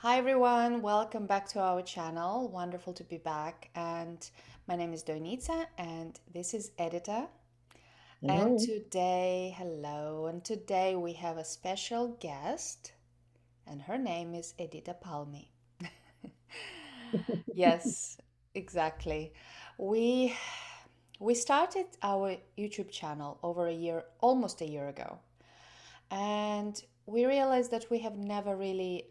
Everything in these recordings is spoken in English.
Hi everyone, welcome back to our channel. Wonderful to be back. And my name is Donitsa and this is Edyta. And Hello. today, hello, and today we have a special guest and her name is Edyta Palmi. Yes, exactly. We we started our YouTube channel over a year, almost a year ago. And we realized that we have never really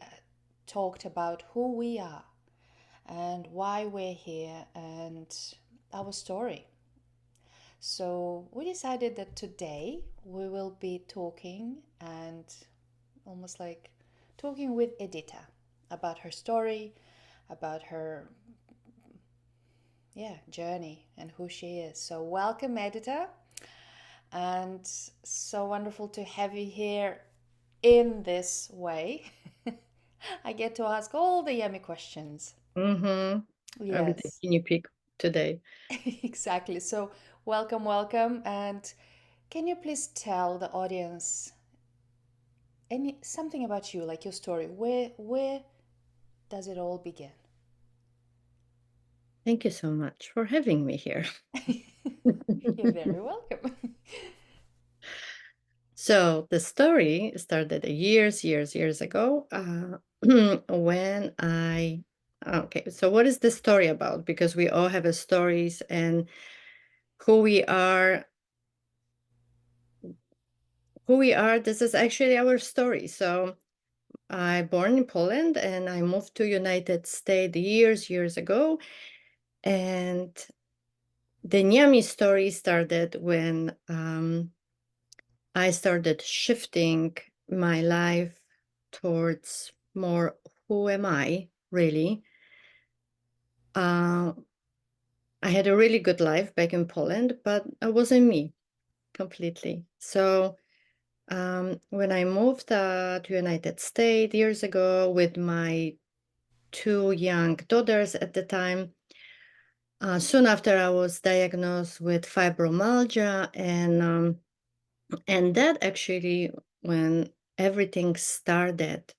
talked about who we are and why we're here and our story. So we decided that today we will be talking and almost like talking with Edyta about her story, about her journey and who she is. So welcome Edyta, and so wonderful to have you here in this way. I get to ask all the yummy questions. Mm-hmm. I'll be the Yes. guinea pig today. Exactly. So, welcome, welcome. And can you please tell the audience any something about you, like your story? Where does it all begin? Thank you so much for having me here. You're very welcome. So the story started years ago when I. Okay, so what is the story about? Because we all have a stories and who we are, who we are. This is actually our story. So I born in Poland and I moved to United States years ago, and the Nyami story started when I started shifting my life towards more who am I really. Uh, I had a really good life back in Poland, but I wasn't me completely. So when I moved to United States years ago with my two young daughters at the time, soon after I was diagnosed with fibromyalgia, and that actually, when everything started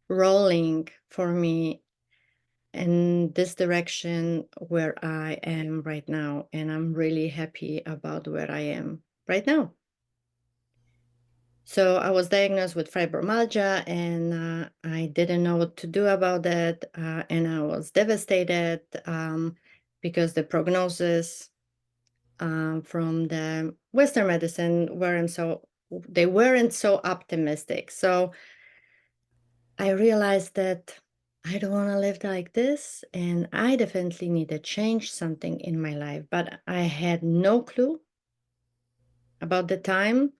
rolling for me in this direction where I am right now. And I'm really happy about where I am right now. So I was diagnosed with fibromyalgia and I didn't know what to do about that. And I was devastated because the prognosis from the Western medicine weren't so they weren't so optimistic. So I realized that I don't want to live like this, and I definitely need to change something in my life. But I had no clue about the time.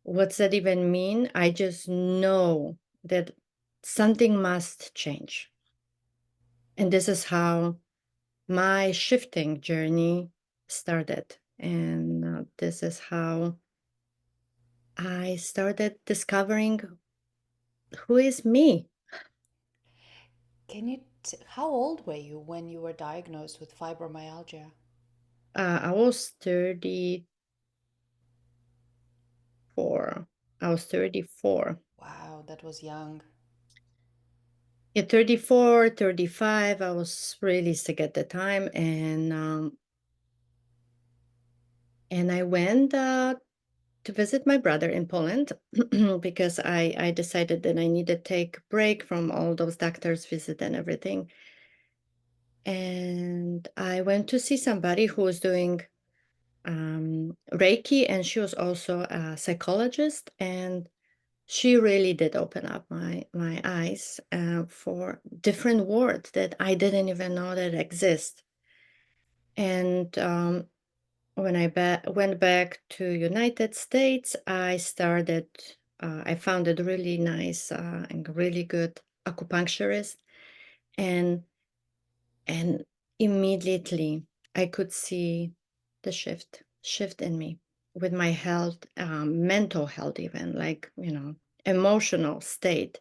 What's that even mean? I just know that something must change. And this is how my shifting journey started. And this is how I started discovering who is me. How old were you when you were diagnosed with fibromyalgia? I was 34. I was 34. Wow, that was young. Yeah, 34, 35. I was really sick at the time. And I went to visit my brother in Poland because I decided that I needed to take a break from all those doctors' visit and everything. And I went to see somebody who was doing Reiki, and she was also a psychologist. And she really did open up my eyes for different words that I didn't even know that exist. And when went back to United States, I started. I found a really nice and really good acupuncturist, and and immediately I could see the shift in me with my health, mental health, even like emotional state.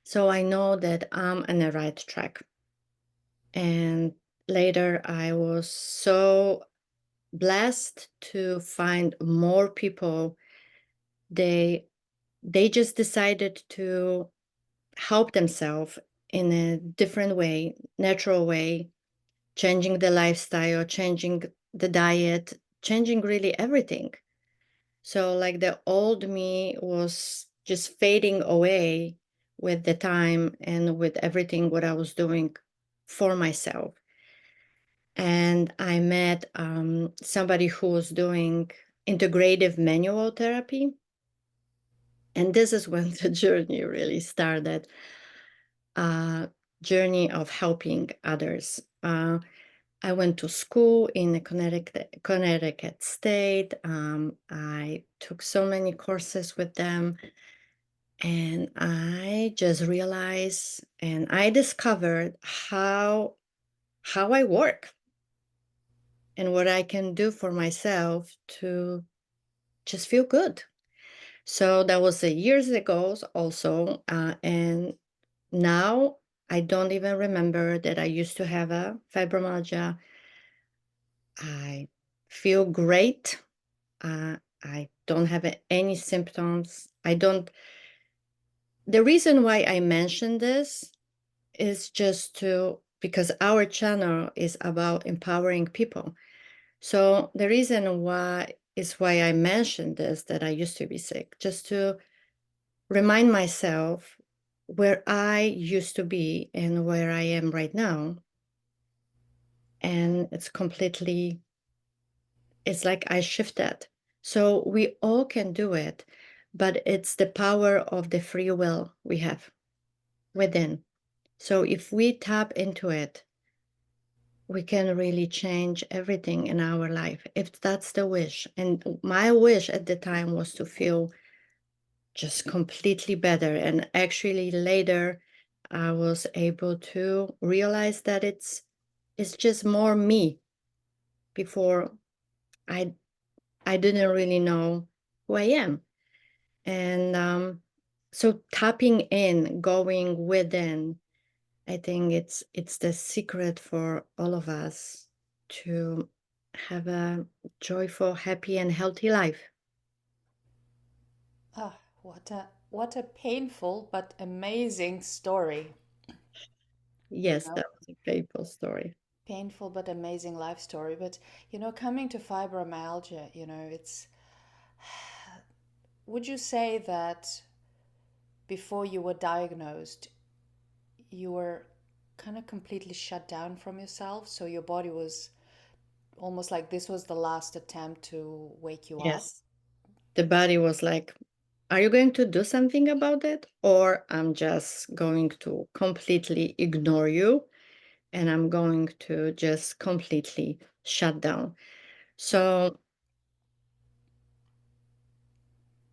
So I know that I'm on the right track. And later, I was so blessed to find more people. They they just decided to help themselves in a different way, natural way, changing the lifestyle, changing the diet, changing really everything. So, like the old me was just fading away with the time and with everything what I was doing for myself. And I met somebody who was doing integrative manual therapy. And this is when the journey really started, uh, journey of helping others. I went to school in the Connecticut State. I took so many courses with them, and I just realized and I discovered how I work and what I can do for myself to just feel good. So that was years ago, also, and now I don't even remember that I used to have a fibromyalgia. I feel great. I don't have any symptoms. I don't. The reason why I mention this is just to because our channel is about empowering people. So the reason why I mentioned this that I used to be sick, just to remind myself where I used to be and where I am right now. And it's like I shifted. So we all can do it, but it's the power of the free will we have within. So if we tap into it, we can really change everything in our life if that's the wish. And my wish at the time was to feel just completely better. And actually later I was able to realize that it's just more me. Before I I didn't really know who I am. And so tapping in, going within, I think it's the secret for all of us to have a joyful, happy, and healthy life. Ah, what a painful but amazing story. You Yes, know, that was a painful story. painful but amazing life story. But coming to fibromyalgia, it's. Would you say that before you were diagnosed, you were kind of completely shut down from yourself? So your body was almost like this was the last attempt to wake you up? Yes. The body was like, are you going to do something about it? Or I'm just going to completely ignore you and I'm going to just completely shut down. So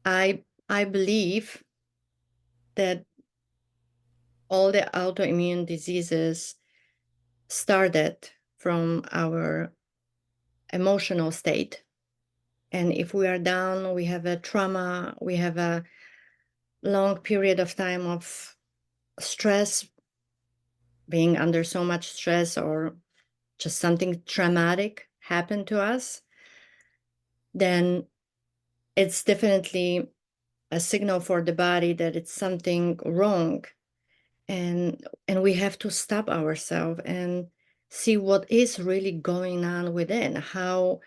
I believe that all the autoimmune diseases started from our emotional state. And if we are down, we have a trauma, we have a long period of time of stress, being under so much stress, or just something traumatic happened to us, then it's definitely a signal for the body that it's something wrong. And we have to stop ourselves and see what is really going on within, how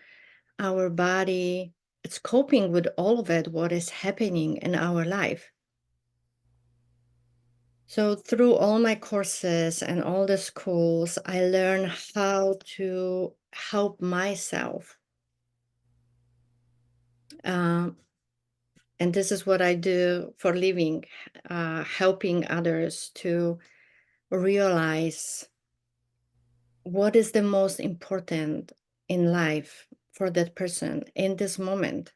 our body it's coping with all of it, what is happening in our life. So through all my courses and all the schools, I learned how to help myself. Um, and this is what I do for a living, helping others to realize what is the most important in life for that person in this moment.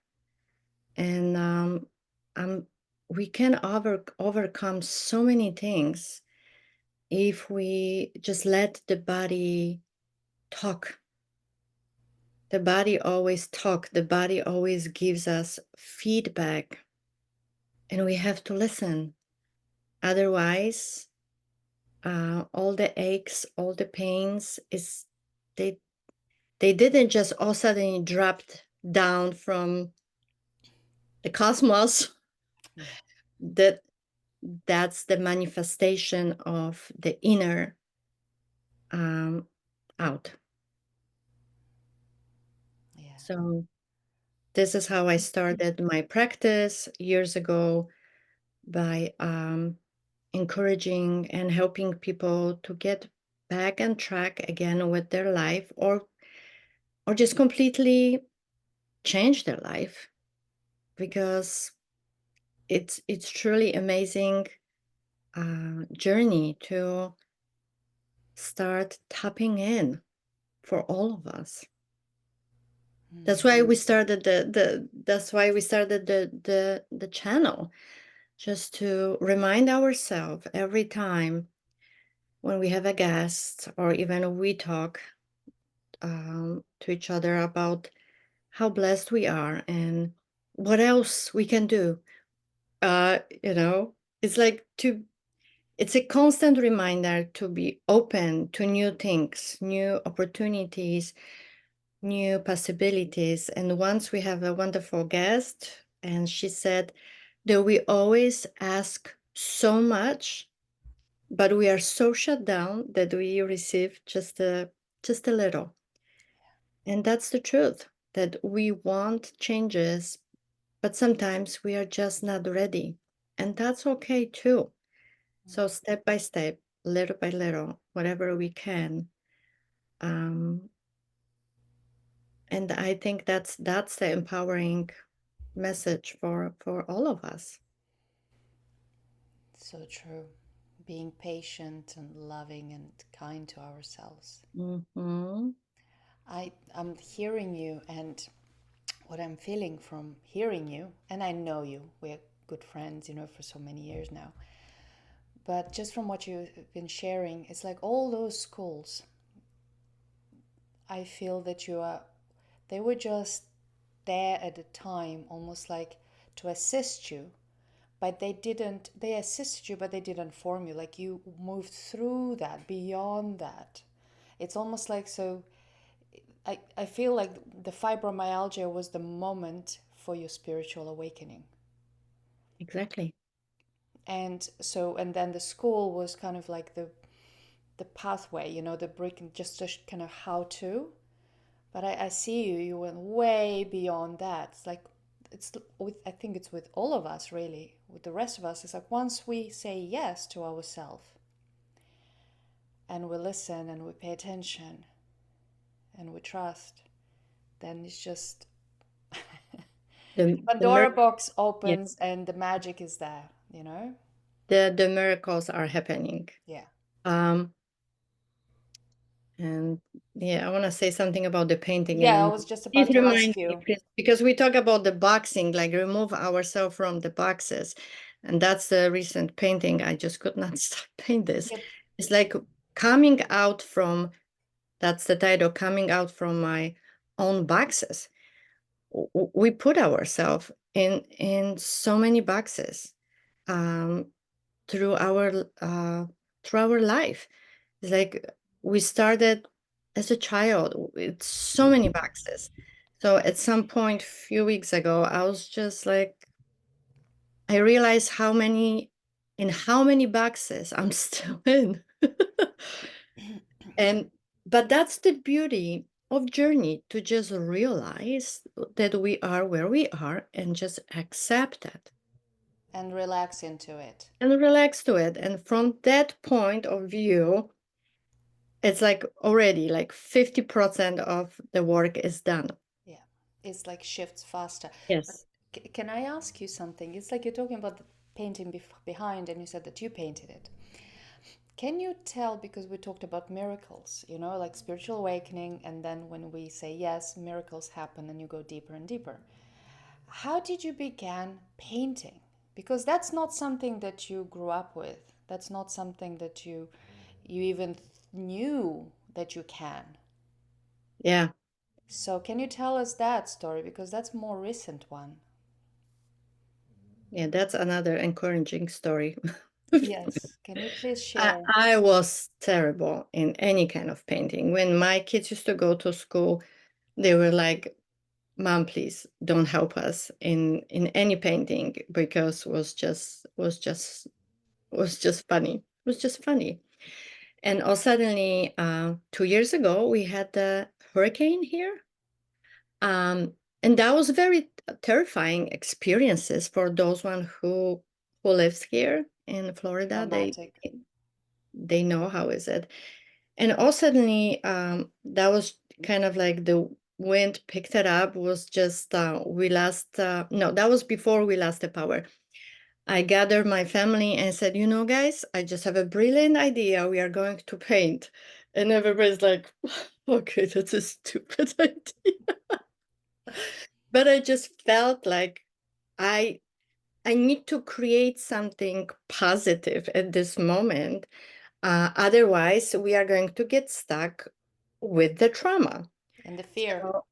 And um, we can overcome so many things if we just let the body talk. The body always talk. The body always gives us feedback, and we have to listen. Otherwise, all the aches, all the pains is they they didn't just all of a sudden dropped down from the cosmos. Yeah. That that's the manifestation of the inner um, out. Yeah. So this is how I Mhm. started my practice years ago, by encouraging and helping people to get back on track again with their life, or just completely change their life, because it's truly amazing journey to start tapping in for all of us. That's Mm. why we started the channel, just to remind ourselves every time when we have a guest, or even we talk to each other about how blessed we are and what else we can do. You know, it's like to it's a constant reminder to be open to new things, new opportunities, new possibilities. And once we have a wonderful guest, and she said that we always ask so much, but we are so shut down that we receive just a little. And that's the truth, that we want changes, but sometimes we are just not ready. And that's okay too. So step by step, little by little, whatever we can. Um, and I think that's the empowering message for all of us. So true. Being patient and loving and kind to ourselves. Hmm. I'm hearing you, and what I'm feeling from hearing you, and I know you, we're good friends, for so many years now. But just from what you've been sharing, it's like all those schools, I feel that they were just there at the time, almost like to assist you, but they assisted you, but they didn't form you. Like you moved through that, beyond that. It's almost like, so I feel like the fibromyalgia was the moment for your spiritual awakening. Exactly. And so, and then the school was kind of like the pathway, the brick, and just kind of how to. But I see you went way beyond that. It's like, it's with, I think it's with all of us, really. With the rest of us, it's like once we say yes to ourselves and we listen and we pay attention and we trust, then it's just The the Pandora mir- box yeah, opens and the magic is there. the miracles are happening. Yeah. Um, and yeah, I want to say something about the painting, Yeah, I and was just please about to remind ask me, you. please, because we talk about the boxing, like remove ourselves from the boxes, and that's the recent painting. I just could not stop paint this. Yep. It's like coming out from, that's the title, coming out from my own boxes. We put ourselves in so many boxes um, through our life. It's like we started as a child with so many boxes. So at some point, few weeks ago, I was just like, I realized how many boxes I'm still in. And but that's the beauty of journey, to just realize that we are where we are and just accept it And relax into it. and relax to it. And from that point of view, it's like already like 50% of the work is done. Yeah. It's like shifts faster. But Yes. can I ask you something? It's like you're talking about the painting behind, and you said that you painted it. Can you tell, because we talked about miracles, like spiritual awakening, and then when we say yes, miracles happen and you go deeper and deeper. How did you begin painting? Because that's not something that you grew up with. That's not something that you even knew that you can. Yeah. So can you tell us that story, because that's a more recent one? Yeah. That's another encouraging story. Yes. Can you please I, share? I was terrible in any kind of painting. When my kids used to go to school, they were like, "Mom, please don't help us in any painting," because was just It was just funny. It was just funny. And all suddenly, 2 years ago, we had the hurricane here. Um, and that was very terrifying experiences for those one who lives here in Florida. Traumatic. They know how is it. And all suddenly, that was kind of like the wind picked it up. Was just we lost. No, that was before we lost the power. I gathered my family and said, you know, guys, I just have a brilliant idea. We are going to paint. And everybody's like, okay, that's a stupid idea. But I just felt like I I need to create something positive at this moment. Otherwise, we are going to get stuck with the trauma. And the fear. So,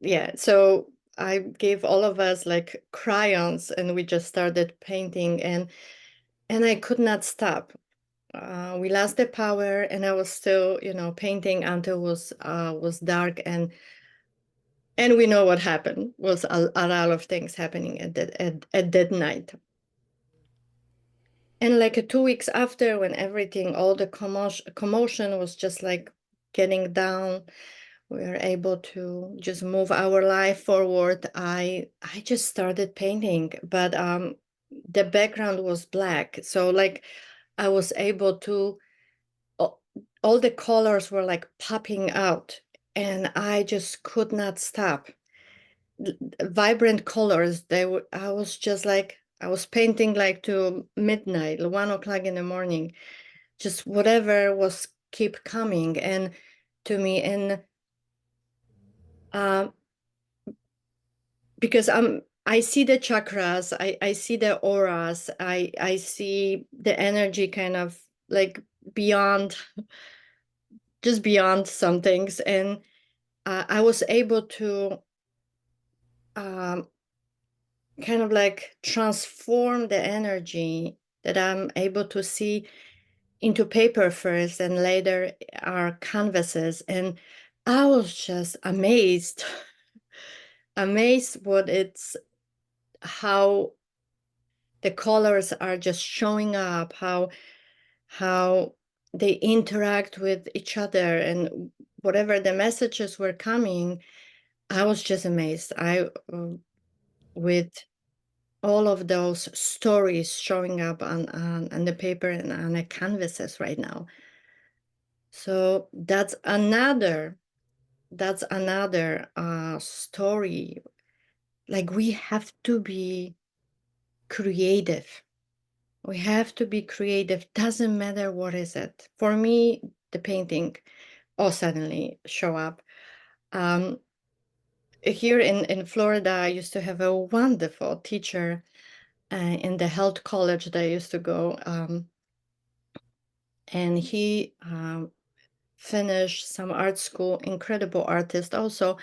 yeah, so I gave all of us like crayons and we just started painting and I could not stop. We lost the power and I was still, painting until was dark and we know what happened was a lot of things happening at that night. And like 2 weeks after, when everything, all the commotion was just like getting down, we were able to just move our life forward. I just started painting, but the background was black, so like I was able to. All all the colors were like popping out, and I just could not stop. Vibrant colors. They were. I was just like I was painting like to midnight, 1 o'clock in the morning. Just whatever was keep coming and to me, and um, because I see the chakras, I see the auras, I see the energy kind of like beyond, just beyond some things, and I was able to um, kind of like transform the energy that I'm able to see into paper first and later our canvases. And I was just amazed, amazed what it's how the colors are just showing up, how they interact with each other and whatever the messages were coming. I was just amazed. I with all of those stories showing up on the paper and on the canvases right now. So that's another story. Like we have to be creative. We have to be creative. Doesn't matter what is it. For me, the painting all suddenly show up. Um, Here in Florida, I used to have a wonderful teacher in the health college that I used to go. And he finished some art school, incredible artist also.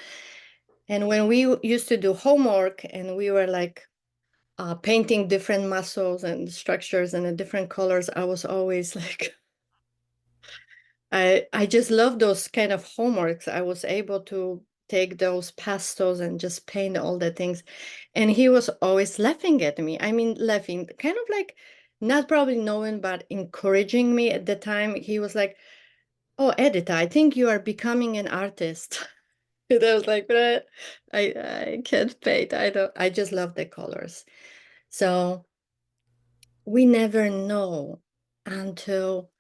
And when we used to do homework and we were like painting different muscles and structures and the different colors, I was always like, I just love those kind of homeworks. I was able to take those pastels and just paint all the things. And he was always laughing at me. I mean, laughing, kind of like not probably knowing, but encouraging me at the time. He was like, oh, Edita, I think you are becoming an artist. And I was like, but I can't paint. I just love the colors. So we never know until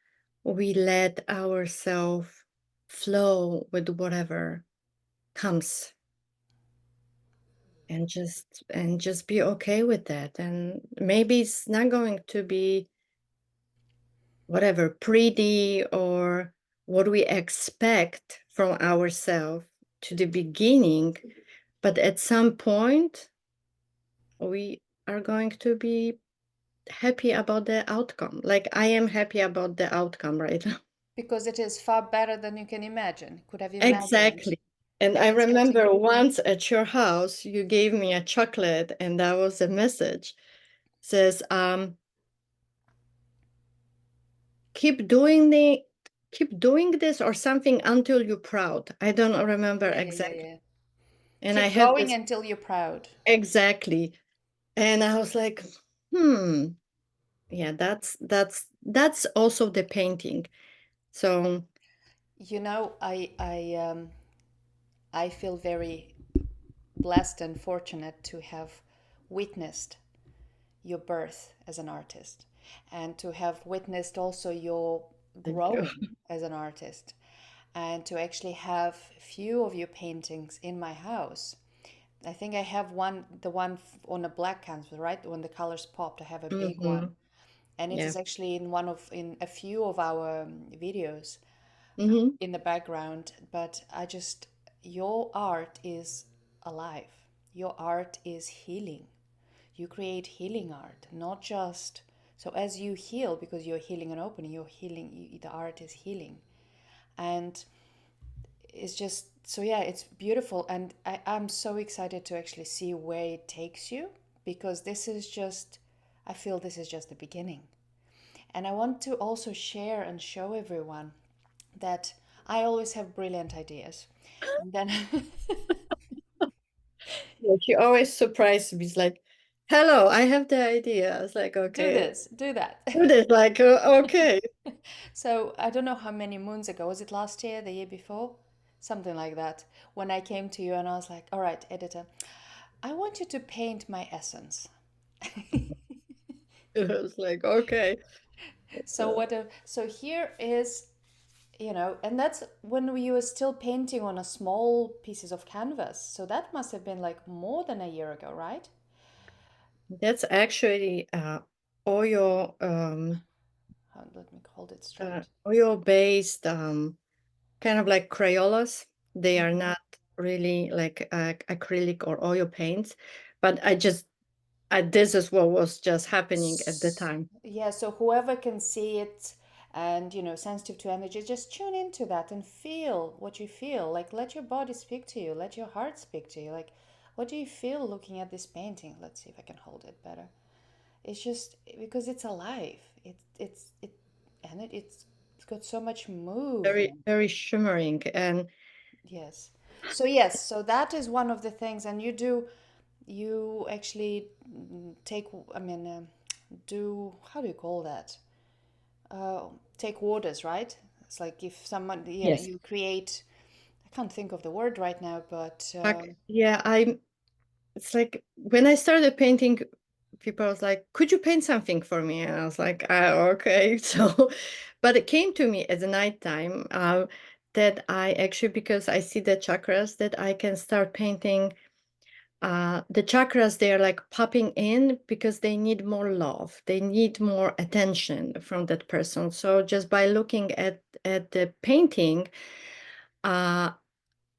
we let ourselves flow with whatever comes and just be okay with that. And maybe it's not going to be whatever pretty or what we expect from ourselves to the beginning, but at some point we are going to be happy about the outcome. Like I am happy about the outcome right now. Because it is far better than you can imagine, could have imagined. Exactly. And And I it's getting, remember once at your house, you gave me a chocolate, and that was a message. Says, keep doing the keep doing this or something until you're proud. I don't remember yeah, yeah, yeah, exactly. yeah. And I Keep had going this until you're proud. exactly. And I was like, hmm. yeah, that's also the painting. So You know, I feel very blessed and fortunate to have witnessed your birth as an artist and to have witnessed also your thank you. growing as an artist and to actually have a few of your paintings in my house. I think I have one, the one on a black canvas, right? When the colors popped, I have a big one. Hmm. And it Yeah. is actually in a few of our videos Hmm. in the background. But your art is alive. Your art is healing. You create healing art, not just so as you heal because you're healing and opening, you're healing. The art is healing, and it's just so yeah, it's beautiful, and I'm so excited to actually see where it takes you because this is just I feel this is just the beginning, and I want to also share and show everyone that I always have brilliant ideas, and then Yeah, she always surprises me. It's like, "Hello, I have the idea." I was like, do "Okay, this, do that. do this." Like, okay. So I don't know how many moons ago, was it last year, the year before? Something like that. When I came to you and I was like, all right, editor, I want you to paint my essence. I was like, okay. So so here is, and that's when you were still painting on a small pieces of canvas. So that must have been like more than a year ago, right? That's actually oil, Let me hold it straight. oil-based, kind of like Crayolas. They are Mhm. not really like acrylic or oil paints, but this is what was just happening at the time. Yeah, so whoever can see it and sensitive to energy, just tune into that and feel what you feel. Like let your body speak to you, let your heart speak to you. Like what do you feel looking at this painting? Let's see if I can hold it better. It's just because it's alive. It's got so much Very, movement. very shimmering. And Yes. So yes, so that is one of the things, and you actually take. I mean, do how do you call that? Take orders, right? It's like if someone, yes, you create. I can't think of the word right now, but yeah, it's like when I started painting, people was like, "Could you paint something for me?" And I was like, okay." So, but it came to me at the nighttime that I actually, because I see the chakras, that I can start painting. The chakras, they are like popping in because they need more love. They need more attention from that person. So just by looking at the painting, uh,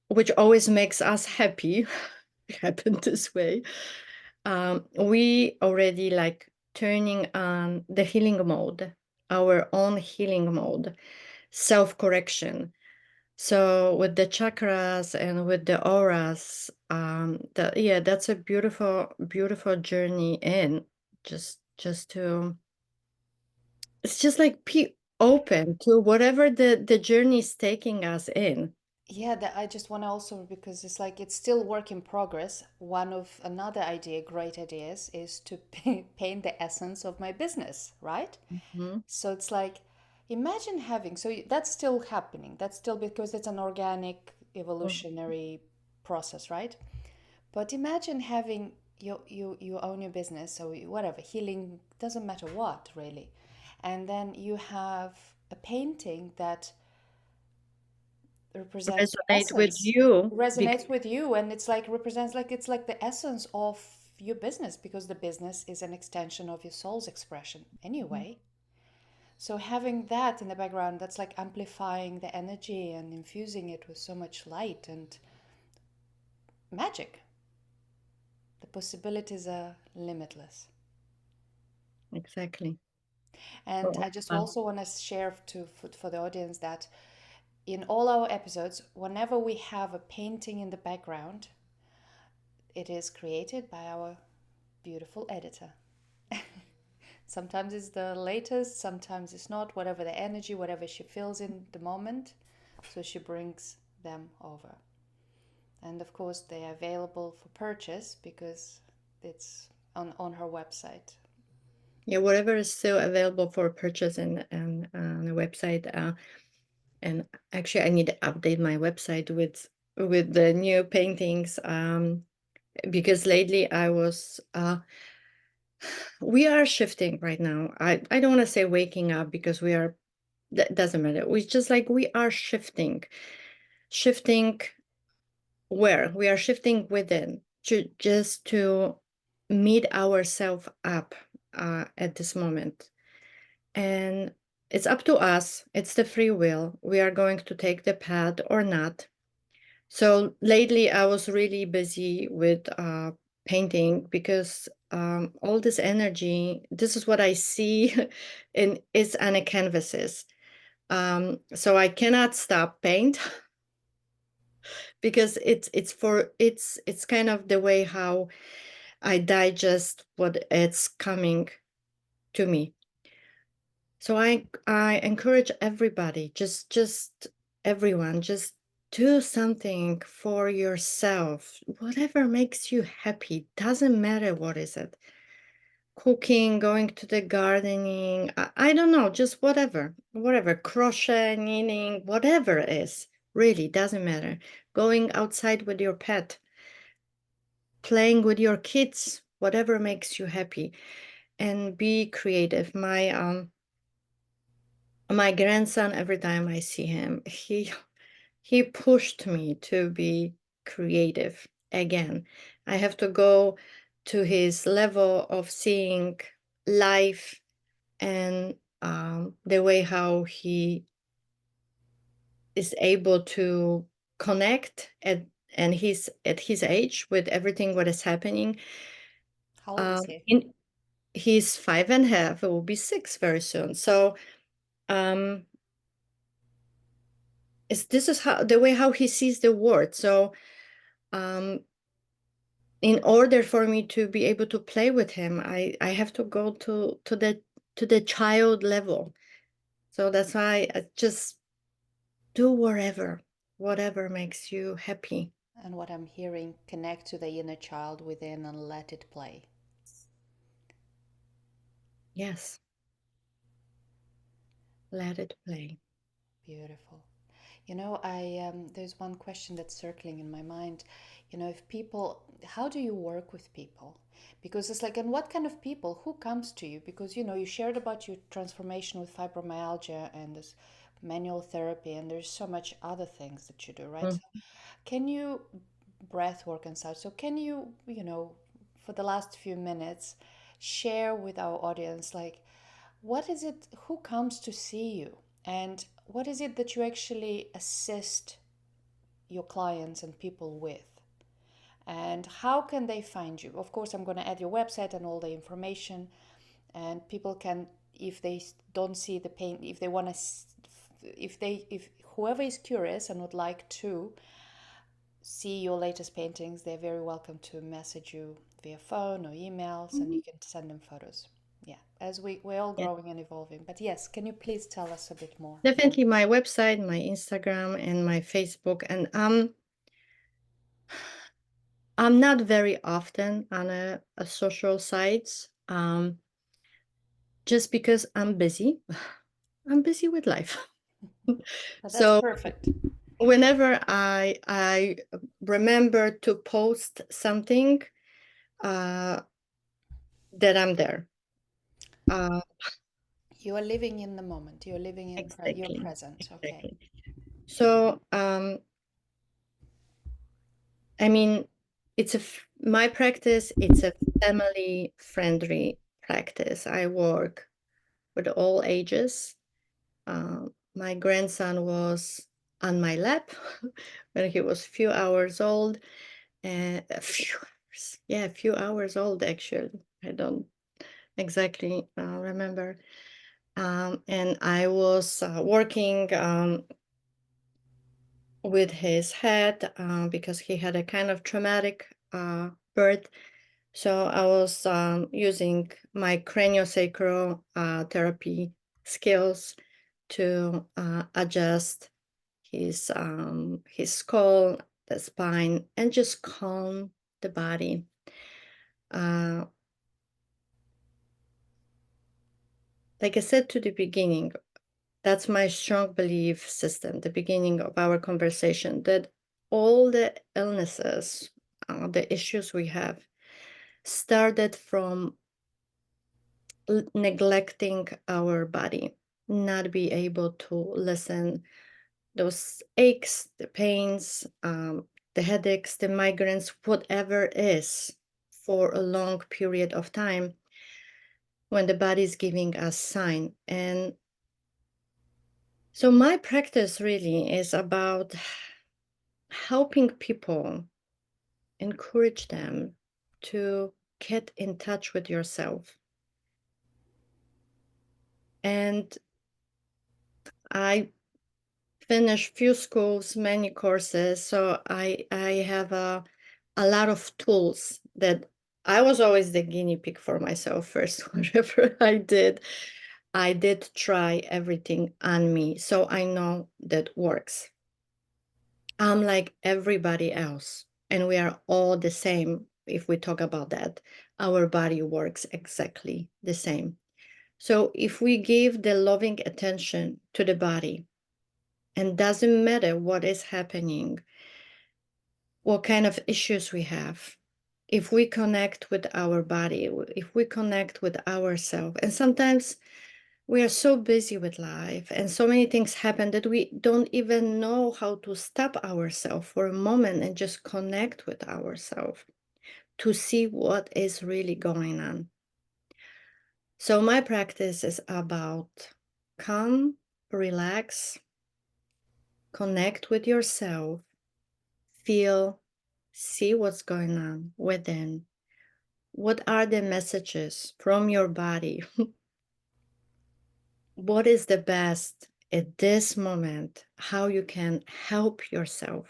which always makes us happy, it happened this way. We already like turning on the healing mode, our own healing mode, self correction. So with the chakras and with the auras, yeah, that's a beautiful, beautiful journey in just to it's just like be open to whatever the journey is taking us in. yeah, that I just want to also because it's like it's still work in progress. One of another idea, great ideas, is to paint the essence of my business, right? Mhm. So it's like, imagine having, that's still happening. That's still because it's an organic evolutionary process, right? But imagine having you own your business, so whatever, healing, doesn't matter what really. And then you have a painting that represents the Resonate with essence, you resonates because with you, and it's like represents like it's like the essence of your business because the business is an extension of your soul's expression anyway. So having that in the background, that's like amplifying the energy and infusing it with so much light and magic. The possibilities are limitless. exactly. And Oh, I just also want to share for the audience that in all our episodes, whenever we have a painting in the background, it is created by our beautiful editor. Sometimes it's the latest, sometimes it's not, whatever the energy, whatever she feels in the moment. So she brings them over. And of course, they are available for purchase because it's on her website. Yeah, whatever is still available for purchase and on the website. And actually, I need to update my website with the new paintings. Because lately I was we are shifting right now. I don't want to say waking up because we are, that doesn't matter. We just like we are shifting where we are shifting within to just to meet ourselves up at this moment. And it's up to us. It's the free will. We are going to take the path or not. So lately, I was really busy with painting because all this energy, this is what I see, and it's on a canvases. So I cannot stop paint because it's kind of the way how I digest what it's coming to me. So I encourage everybody, just everyone, just do something for yourself. Whatever makes you happy, doesn't matter what is it. Cooking, going to the gardening, I don't know, just whatever, crochet, knitting, whatever it is, really doesn't matter. Going outside with your pet, playing with your kids, whatever makes you happy, and be creative. My grandson, every time I see him, he pushed me to be creative again. I have to go to his level of seeing life and the way how he is able to connect and he's at his age with everything what is happening. How old is he? In He's 5.5. It will be 6 very soon. So um this is how the way how he sees the world. So um in order for me to be able to play with him, I have to go to the child level. So that's why I just do whatever makes you happy. And what I'm hearing, connect to the inner child within and let it play. Yes, let it play. Beautiful. I there's one question that's circling in my mind. If people, how do you work with people? Because it's like, and what kind of people? Who comes to you? Because you shared about your transformation with fibromyalgia and this manual therapy, and there's so much other things that you do, right? Mm. So can you breath work and such? So can you, for the last few minutes, share with our audience, like, what is it, who comes to see you, and what is it that you actually assist your clients and people with, and how can they find you? Of course, I'm going to add your website and all the information, and people can, if they don't see the paint, if they want to, if whoever is curious and would like to see your latest paintings, they're very welcome to message you via phone or emails, and you Mhm. can send them photos. Yeah, as we're all Yeah, growing and evolving. But yes, can you please tell us a bit more? definitely my website, my Instagram, and my Facebook. And I'm not very often on a social sites, just because I'm busy. I'm busy with life. But that's So perfect. whenever I remember to post something, uh, that I'm there. Uh, You are living in the moment. You're living in your exactly, present. Okay. exactly. So I mean, my practice. It's a family friendly practice. I work with all ages. My grandson was on my lap when he was a few hours old, and a few hours, yeah, a few hours old actually. I don't exactly remember. And I was working with his head because he had a kind of traumatic birth. So I was using my craniosacral therapy skills to adjust his skull, the spine, and just calm the body. Uh, like I said to the beginning, that's my strong belief system, the beginning of our conversation, that all the illnesses, the issues we have, started from neglecting our body, not be able to listen. Those aches, the pains, the headaches, the migraines, whatever it is, for a long period of time when the body is giving us sign. And so my practice really is about helping people, encourage them to get in touch with yourself. And I finished few schools, many courses, so I have a lot of tools that I was always the guinea pig for myself first. Whatever I did try everything on me, so I know that works. I'm like everybody else, and we are all the same. If we talk about that, our body works exactly the same. So if we give the loving attention to the body, and doesn't matter what is happening, what kind of issues we have, if we connect with our body, if we connect with ourselves, and sometimes we are so busy with life and so many things happen that we don't even know how to stop ourselves for a moment and just connect with ourselves to see what is really going on. So my practice is about come, relax, connect with yourself, feel, see what's going on within. What are the messages from your body? What is the best at this moment? How you can help yourself?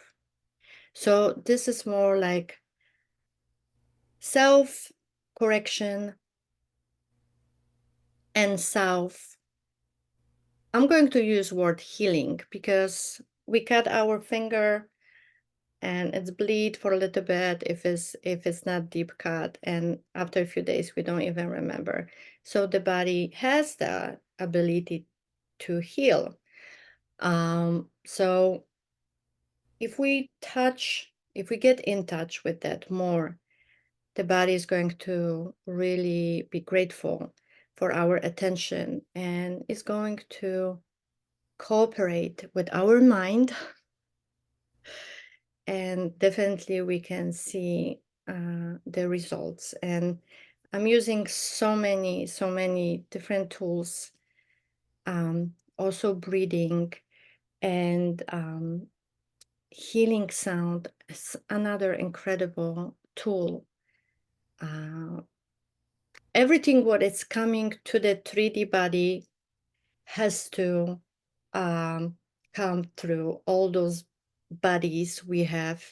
So, this is more like self correction and self. I'm going to use word healing because we cut our finger and it's bleed for a little bit if it's not deep cut, and after a few days we don't even remember. So the body has the ability to heal. So if we get in touch with that more, the body is going to really be grateful for our attention and is going to cooperate with our mind. And definitely we can see the results. And I'm using so many different tools, also breathing and healing sound is another incredible tool. uh, Everything what is coming to the 3D body has to um, come through all those bodies we have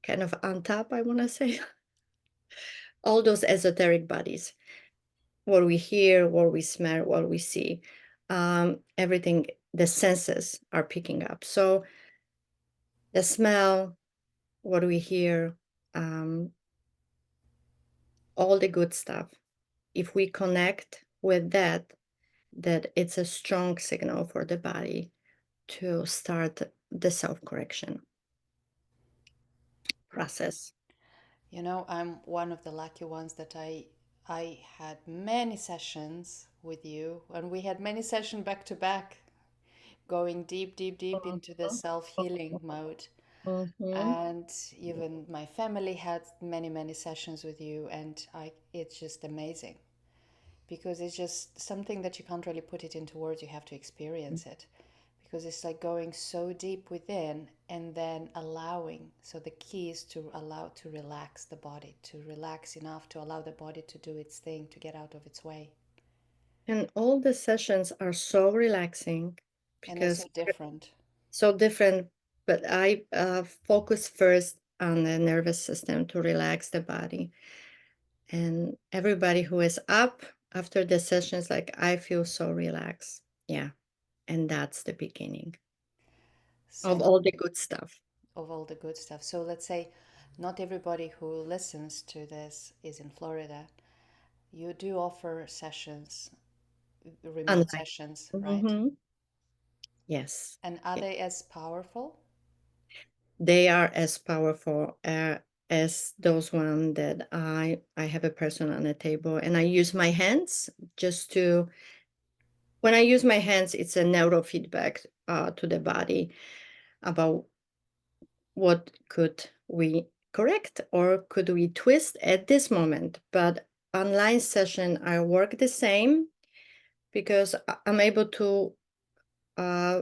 kind of on top, I want to say. All those esoteric bodies, what we hear, what we smell, what we see, everything, the senses are picking up. So the smell, what we hear, um, all the good stuff. If we connect with that, that it's a strong signal for the body to start the self-correction process. You know, I'm one of the lucky ones that I had many sessions with you, and we had many sessions back to back, going deep, deep, deep into the self-healing mode. Mhm. And even my family had many, many sessions with you, and it's just amazing because it's just something that you can't really put it into words. You have to experience it because it's like going so deep within and then allowing. So the key is to allow to relax the body, to relax enough to allow the body to do its thing, to get out of its way. And all the sessions are so relaxing And they're because so different. so different, but I focus first on the nervous system to relax the body. And everybody who is up after the sessions, like, I feel so relaxed. Yeah. And that's the beginning of And all the good stuff. of all the good stuff. So let's say not everybody who listens to this is in Florida. You do offer sessions remote Unlike. sessions, right? Hmm. Yes. And are Yeah. they as powerful? They are as powerful as those one that I have a person on the table and I use my hands just to when I use my hands, it's a neurofeedback to the body about what could we correct or could we twist at this moment. But online session, I work the same because I'm able to uh,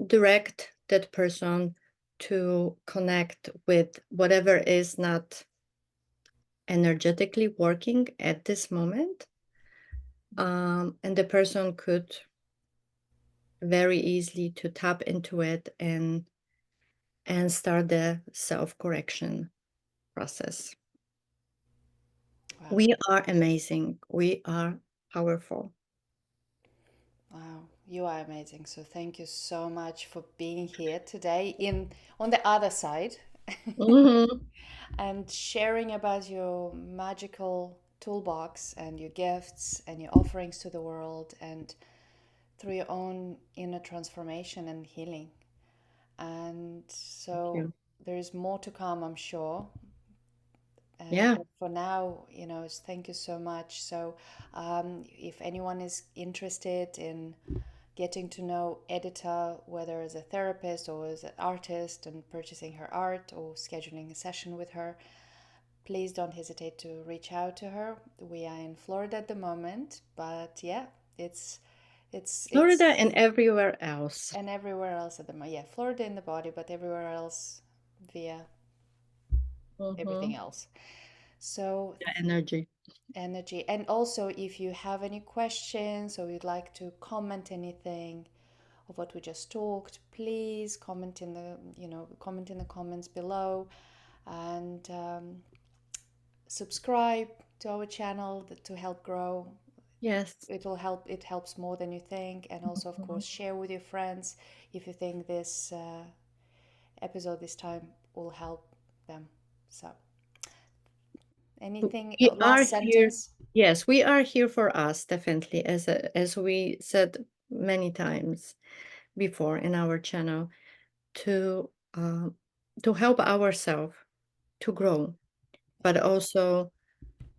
direct that person to connect with whatever is not energetically working at this moment. And the person could very easily to tap into it and start the self-correction process. Wow. We are amazing. We are powerful. Wow, you are amazing. So thank you so much for being here today in on the other side Mhm. and sharing about your magical toolbox and your gifts and your offerings to the world and through your own inner transformation and healing. And Thank so you. there is more to come, I'm sure. Yeah. But for now, thank you so much. So, if anyone is interested in getting to know Edyta, whether as a therapist or as an artist, and purchasing her art or scheduling a session with her, please don't hesitate to reach out to her. We are in Florida at the moment, but yeah, it's Florida and it's everywhere else. and everywhere else at the moment. Yeah, Florida in the body, but everywhere else via everything Mhm. else. So The energy. energy. And also, if you have any questions or you'd like to comment anything of what we just talked, please comment in the comments below and subscribe to our channel to help grow. Yes. It will help. It helps more than you think. And also, of Mhm. course, share with your friends if you think this episode this time will help them. So, anything We are last here. sentence? Yes, we are here for us, definitely, as we said many times before in our channel, to um, to help ourselves to grow, but also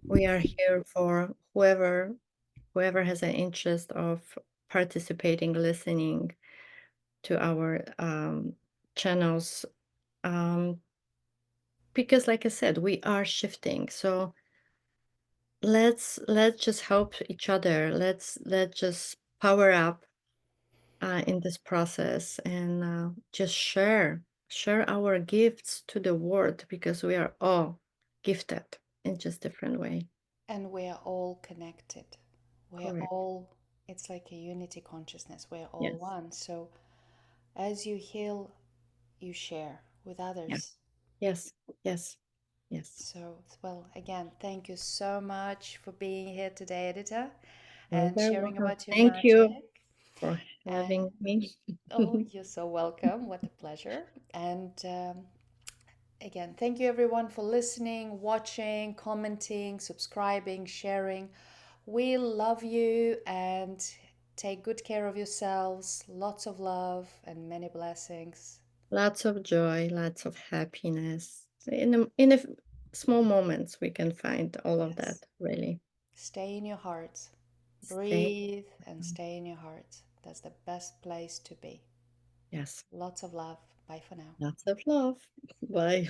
we are here for whoever has an interest of participating, listening to our channels. Um, because, like I said, we are shifting. So let's just help each other. Let's just power up in this process and just share our gifts to the world because we are all gifted in just different way. And we are all connected. We're Correct. all, it's like a unity consciousness. We're all Yes. one. So as you heal, you share with Yeah. others. Yes. Yes. Yes. So, well, again, thank you so much for being here today, Editor, You're and very sharing welcome. about your Thank you magic. for And having me. oh, you're so welcome. What a pleasure. And again, thank you everyone for listening, watching, commenting, subscribing, sharing. We love you and take good care of yourselves. Lots of love and many blessings. Lots of joy, lots of happiness. In a small moments, we can find all of Yes. that, really. Stay in your heart. Stay. Breathe and stay in your heart. That's the best place to be. Yes. Lots of love. Bye for now. Lots of love. Bye.